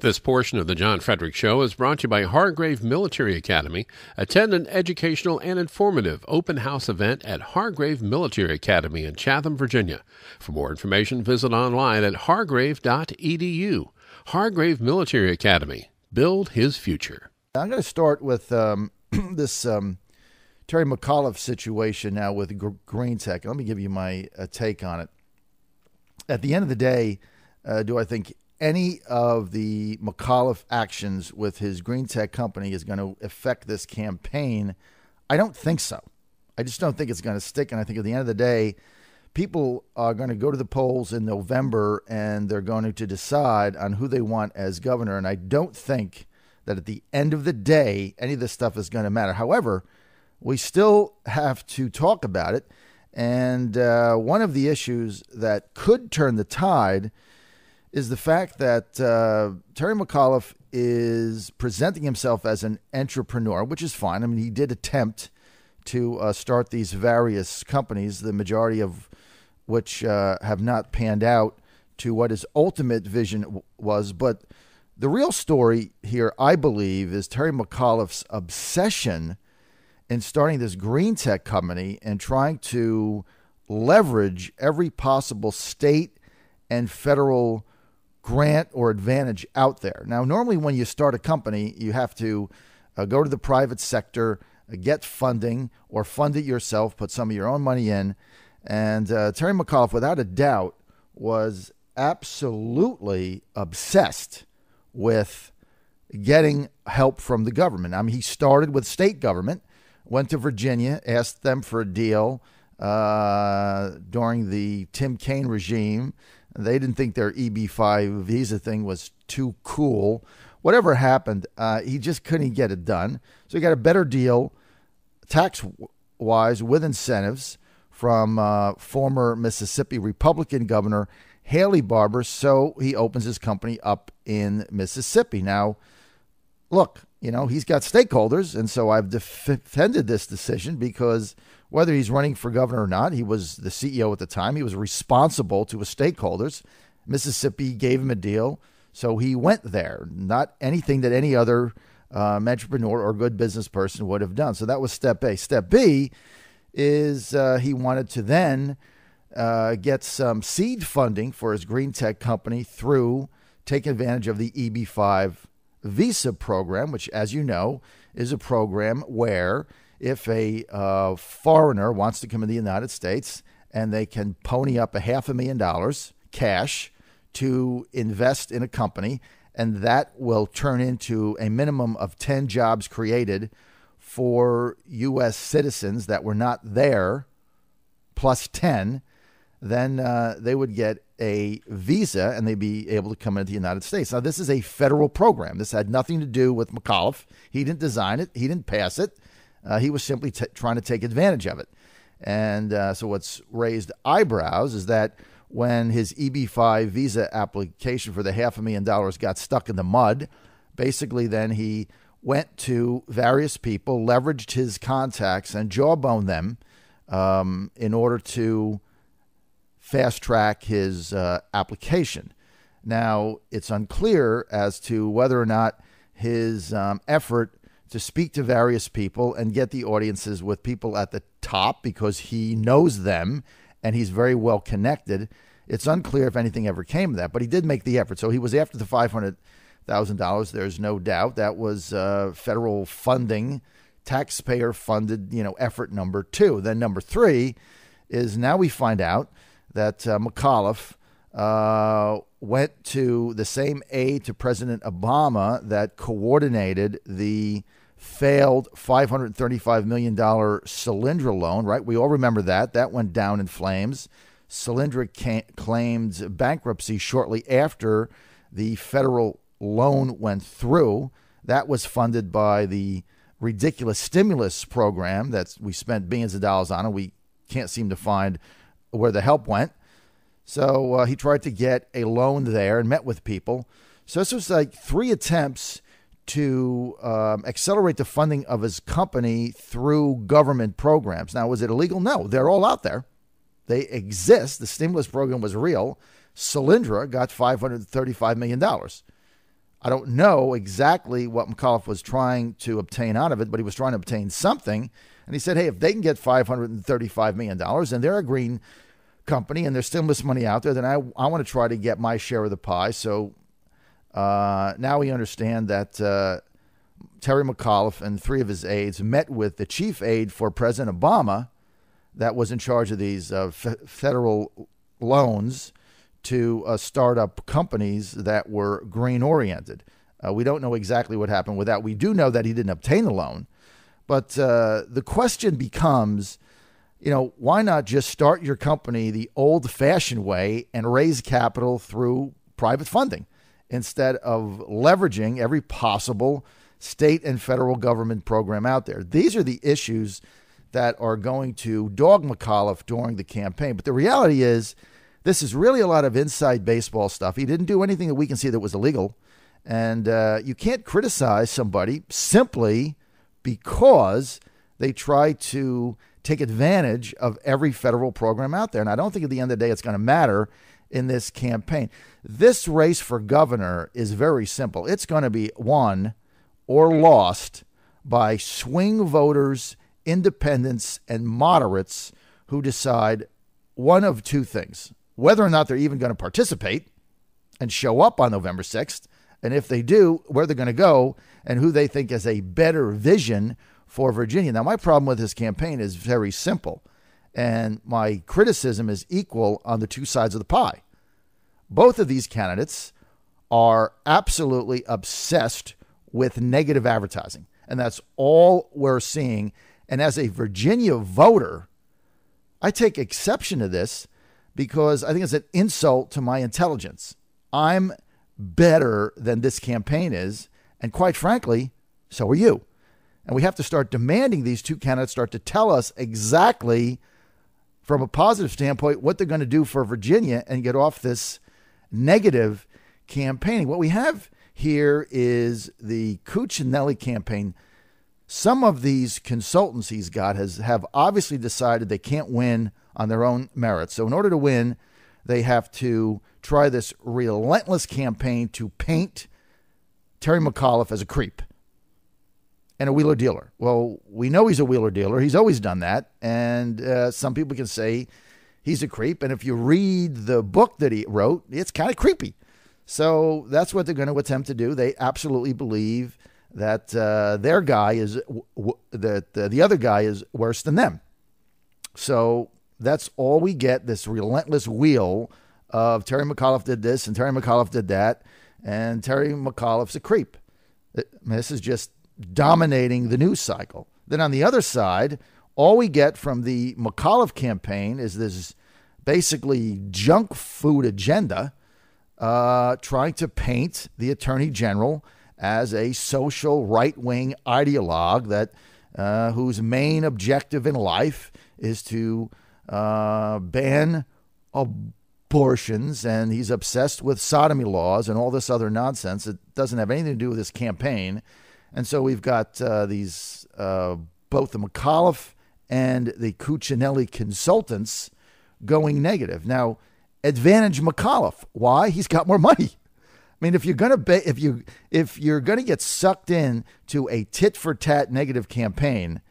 This portion of the John Fredericks Show is brought to you by Hargrave Military Academy. Attend an educational and informative open house event at Hargrave Military Academy in Chatham, Virginia. For more information, visit online at hargrave.edu. Hargrave Military Academy. Build his future. I'm going to start with this Terry McAuliffe situation now with Green Tech. Let me give you my take on it. At the end of the day, do I think any of the McAuliffe actions with his Green Tech company is going to affect this campaign? I don't think so. I just don't think it's going to stick. And I think at the end of the day, people are going to go to the polls in November and they're going to decide on who they want as governor. And I don't think that at the end of the day, any of this stuff is going to matter. However, we still have to talk about it. And one of the issues that could turn the tide is the fact that Terry McAuliffe is presenting himself as an entrepreneur, which is fine. I mean, he did attempt to start these various companies, the majority of which have not panned out to what his ultimate vision was. But the real story here, I believe, is Terry McAuliffe's obsession in starting this Green Tech company and trying to leverage every possible state and federal grant or advantage out there. Now, normally when you start a company, you have to go to the private sector, get funding, or fund it yourself, put some of your own money in. And Terry McAuliffe, without a doubt, was absolutely obsessed with getting help from the government. I mean, he started with state government, went to Virginia, asked them for a deal during the Tim Kaine regime. They didn't think their EB-5 visa thing was too cool. Whatever happened, he just couldn't get it done. So he got a better deal, tax-wise, with incentives from former Mississippi Republican Governor Haley Barbour. So he opens his company up in Mississippi. Now, look, you know, he's got stakeholders, and so I've defended this decision because whether he's running for governor or not, he was the CEO at the time. He was responsible to his stakeholders. Mississippi gave him a deal, so he went there. Not anything that any other entrepreneur or good business person would have done. So that was step A. Step B is he wanted to then get some seed funding for his Green Tech company through taking advantage of the EB-5 visa program, which, as you know, is a program where if a foreigner wants to come in the United States and they can pony up $500,000 cash to invest in a company, and that will turn into a minimum of 10 jobs created for U.S. citizens that were not there, plus 10, then they would get a visa and they'd be able to come into the United States. Now, this is a federal program. This had nothing to do with McAuliffe. He didn't design it. He didn't pass it. He was simply trying to take advantage of it. And so what's raised eyebrows is that when his EB-5 visa application for the $500,000 got stuck in the mud, basically then he went to various people, leveraged his contacts, and jawboned them in order to fast-track his application. Now, it's unclear as to whether or not his effort to speak to various people and get the audiences with people at the top, because he knows them and he's very well connected. It's unclear if anything ever came of that, but he did make the effort. So he was after the $500,000. There's no doubt that was federal funding, taxpayer-funded, effort number two. Then number three is now we find out that McAuliffe went to the same aide to President Obama that coordinated the failed $535 million Solyndra loan, right? We all remember that. That went down in flames. Solyndra claimed bankruptcy shortly after the federal loan went through. That was funded by the ridiculous stimulus program that we spent billions of dollars on, and we can't seem to find where the help went. So he tried to get a loan there and met with people. So this was like three attempts to accelerate the funding of his company through government programs. Now, was it illegal? No, they're all out there. They exist. The stimulus program was real. Solyndra got $535 million. I don't know exactly what McAuliffe was trying to obtain out of it, but he was trying to obtain something. And he said, hey, if they can get $535 million and they're a green company and there's still this money out there, then I want to try to get my share of the pie. So now we understand that Terry McAuliffe and three of his aides met with the chief aide for President Obama that was in charge of these federal loans to startup companies that were green-oriented. We don't know exactly what happened with that. We do know that he didn't obtain the loan. But the question becomes, why not just start your company the old-fashioned way and raise capital through private funding instead of leveraging every possible state and federal government program out there? These are the issues that are going to dog McAuliffe during the campaign. But the reality is, this is really a lot of inside baseball stuff. He didn't do anything that we can see that was illegal. And you can't criticize somebody simply because they try to take advantage of every federal program out there. And I don't think at the end of the day it's going to matter in this campaign. This race for governor is very simple. It's going to be won or lost by swing voters, independents, and moderates who decide one of two things: whether or not they're even going to participate and show up on November 6th, and if they do, where they're going to go and who they think has a better vision for Virginia. Now, my problem with this campaign is very simple, and my criticism is equal on the two sides of the pie. Both of these candidates are absolutely obsessed with negative advertising, and that's all we're seeing. And as a Virginia voter, I take exception to this because I think it's an insult to my intelligence. I'm better than this campaign is, and quite frankly, so are you. And we have to start demanding these two candidates start to tell us exactly, from a positive standpoint, what they're going to do for Virginia and get off this negative campaigning. What we have here is the Cuccinelli campaign. Some of these consultants he's got have obviously decided they can't win on their own merits. So in order to win, they have to try this relentless campaign to paint Terry McAuliffe as a creep and a wheeler dealer. Well, we know he's a wheeler dealer. He's always done that. And some people can say he's a creep. And if you read the book that he wrote, it's kind of creepy. So that's what they're going to attempt to do. They absolutely believe that their guy is that the other guy is worse than them. So that's all we get, this relentless wheel of Terry McAuliffe did this and Terry McAuliffe did that, and Terry McAuliffe's a creep. This is just dominating the news cycle. Then on the other side, all we get from the McAuliffe campaign is this basically junk food agenda trying to paint the Attorney General as a social right-wing ideologue that whose main objective in life is to ban abortions, and he's obsessed with sodomy laws and all this other nonsense. It doesn't have anything to do with this campaign. And so we've got these both the McAuliffe and the Cuccinelli consultants going negative. Now, advantage McAuliffe. Why? He's got more money. I mean, if you're going to get sucked in to a tit for tat negative campaign,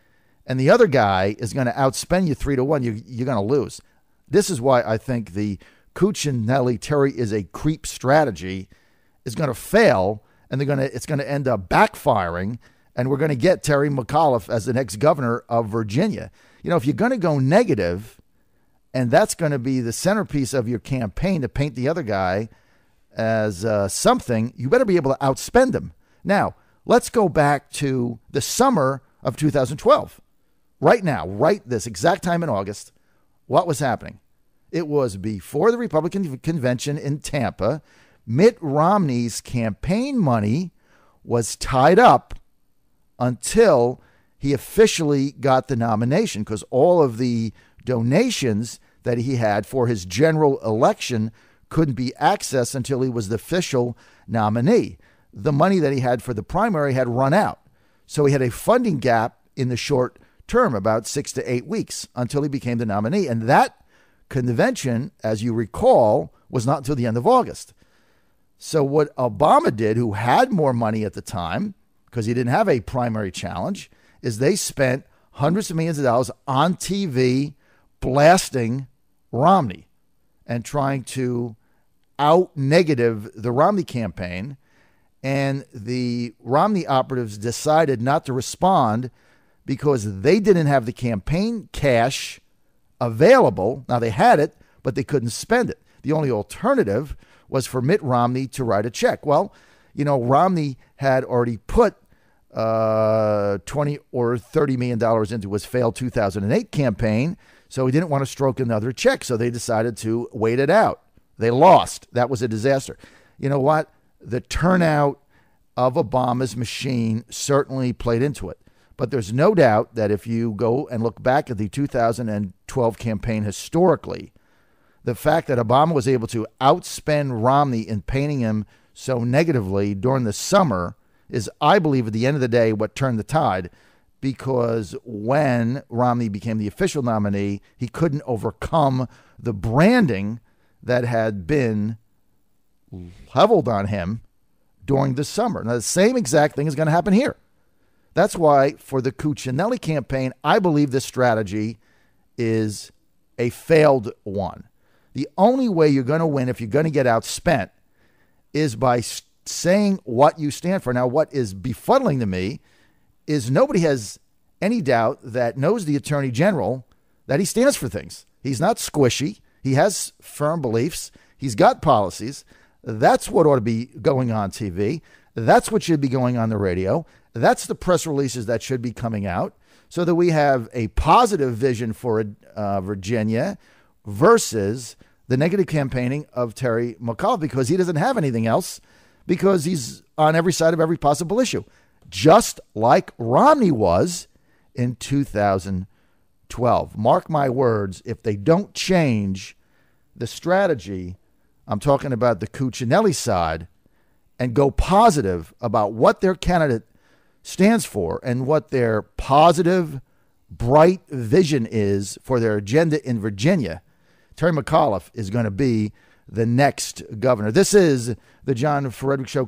and the other guy is going to outspend you 3-1, you're going to lose. This is why I think the Cuccinelli Terry is a creep strategy is going to fail, and it's going to end up backfiring, and we're going to get Terry McAuliffe as the next governor of Virginia. If you're going to go negative, and that's going to be the centerpiece of your campaign to paint the other guy as something, you better be able to outspend him. Now, let's go back to the summer of 2012. Right now, right this exact time in August, what was happening? It was before the Republican convention in Tampa. Mitt Romney's campaign money was tied up until he officially got the nomination, because all of the donations that he had for his general election couldn't be accessed until he was the official nominee. The money that he had for the primary had run out. So he had a funding gap in the short term, about 6 to 8 weeks, until he became the nominee. And that convention, as you recall, was not until the end of August. So what Obama did, who had more money at the time, because he didn't have a primary challenge, is they spent hundreds of millions of dollars on TV blasting Romney and trying to out-negative the Romney campaign. And the Romney operatives decided not to respond because they didn't have the campaign cash available. Now, they had it, but they couldn't spend it. The only alternative was for Mitt Romney to write a check. Well, you know, Romney had already put $20 or $30 million into his failed 2008 campaign, so he didn't want to stroke another check, so they decided to wait it out. They lost. That was a disaster. You know what? The turnout of Obama's machine certainly played into it. But there's no doubt that if you go and look back at the 2012 campaign historically, the fact that Obama was able to outspend Romney in painting him so negatively during the summer is, I believe, at the end of the day, what turned the tide, because when Romney became the official nominee, he couldn't overcome the branding that had been leveled on him during the summer. Now, the same exact thing is going to happen here. That's why for the Cuccinelli campaign, I believe this strategy is a failed one. The only way you're going to win if you're going to get outspent is by saying what you stand for. Now, what is befuddling to me is nobody has any doubt that knows the Attorney General that he stands for things. He's not squishy. He has firm beliefs. He's got policies. That's what ought to be going on TV. That's what should be going on the radio. That's the press releases that should be coming out so that we have a positive vision for Virginia versus the negative campaigning of Terry McAuliffe, because he doesn't have anything else, because he's on every side of every possible issue, just like Romney was in 2012. Mark my words, if they don't change the strategy, I'm talking about the Cuccinelli side, and go positive about what their candidate stands for and what their positive, bright vision is for their agenda in Virginia, Terry McAuliffe is going to be the next governor. This is the John Fredericks Show.